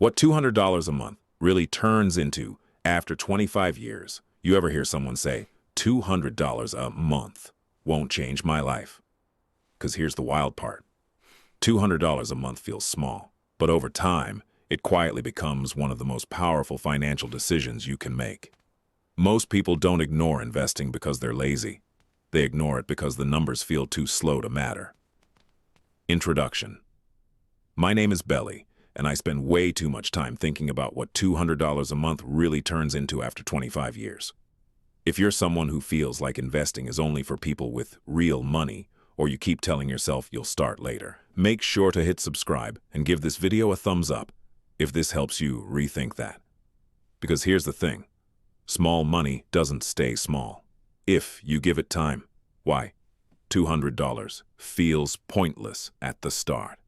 What $200 a month really turns into after 25 years. You ever hear someone say, $200 a month won't change my life? Because here's the wild part. $200 a month feels small, but over time, it quietly becomes one of the most powerful financial decisions you can make. Most people don't ignore investing because they're lazy. They ignore it because the numbers feel too slow to matter. Introduction. My name is Belly, and I spend way too much time thinking about what $200 a month really turns into after 25 years. If you're someone who feels like investing is only for people with real money, or you keep telling yourself you'll start later, make sure to hit subscribe and give this video a thumbs up if this helps you rethink that. Because here's the thing, small money doesn't stay small. If you give it time, why? $200 feels pointless at the start.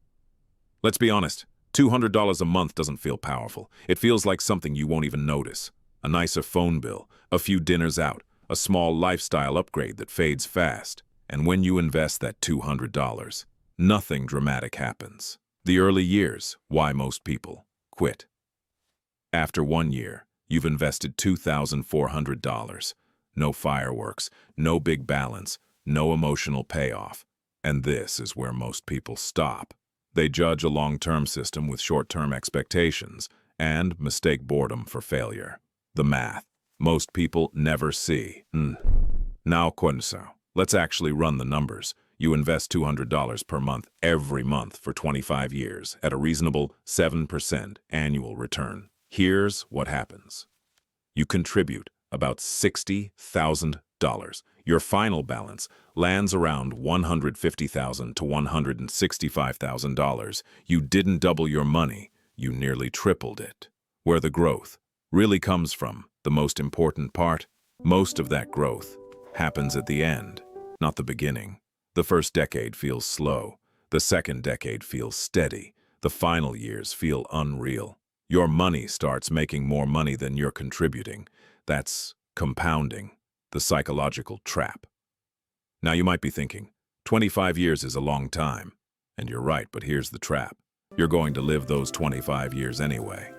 Let's be honest, $200 a month doesn't feel powerful. It feels like something you won't even notice. A nicer phone bill, a few dinners out, a small lifestyle upgrade that fades fast. And when you invest that $200, nothing dramatic happens. The early years, why most people quit. After 1 year, you've invested $2,400. No fireworks, no big balance, no emotional payoff. And this is where most people stop. They judge a long-term system with short-term expectations and mistake boredom for failure. The math. Most people never see. Now, Quinso, let's actually run the numbers. You invest $200 per month every month for 25 years at a reasonable 7% annual return. Here's what happens. You contribute about $60,000. Your final balance lands around $150,000 to $165,000. You didn't double your money, you nearly tripled it. Where the growth really comes from, the most important part, most of that growth happens at the end, not the beginning. The first decade feels slow. The second decade feels steady. The final years feel unreal. Your money starts making more money than you're contributing. That's compounding, the psychological trap. Now you might be thinking, 25 years is a long time. And you're right, but here's the trap. You're going to live those 25 years anyway.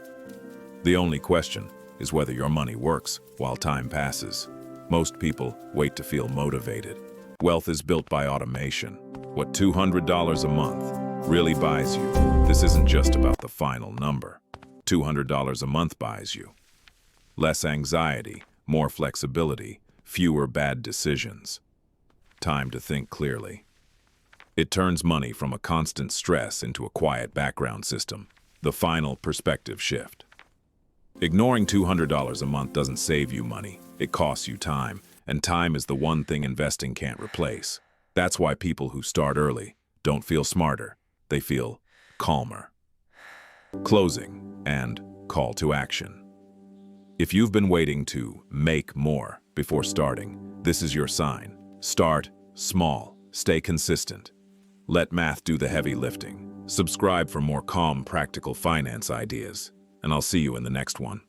The only question is whether your money works while time passes. Most people wait to feel motivated. Wealth is built by automation. What $200 a month really buys you, this isn't just about the final number. $200 a month buys you less anxiety, more flexibility, fewer bad decisions. Time to think clearly. It turns money from a constant stress into a quiet background system, the final perspective shift. Ignoring $200 a month doesn't save you money, it costs you time, and time is the one thing investing can't replace. That's why people who start early don't feel smarter, they feel calmer. Closing and call to action. If you've been waiting to make more before starting, this is your sign. Start small, stay consistent. Let math do the heavy lifting. Subscribe for more calm, practical finance ideas, and I'll see you in the next one.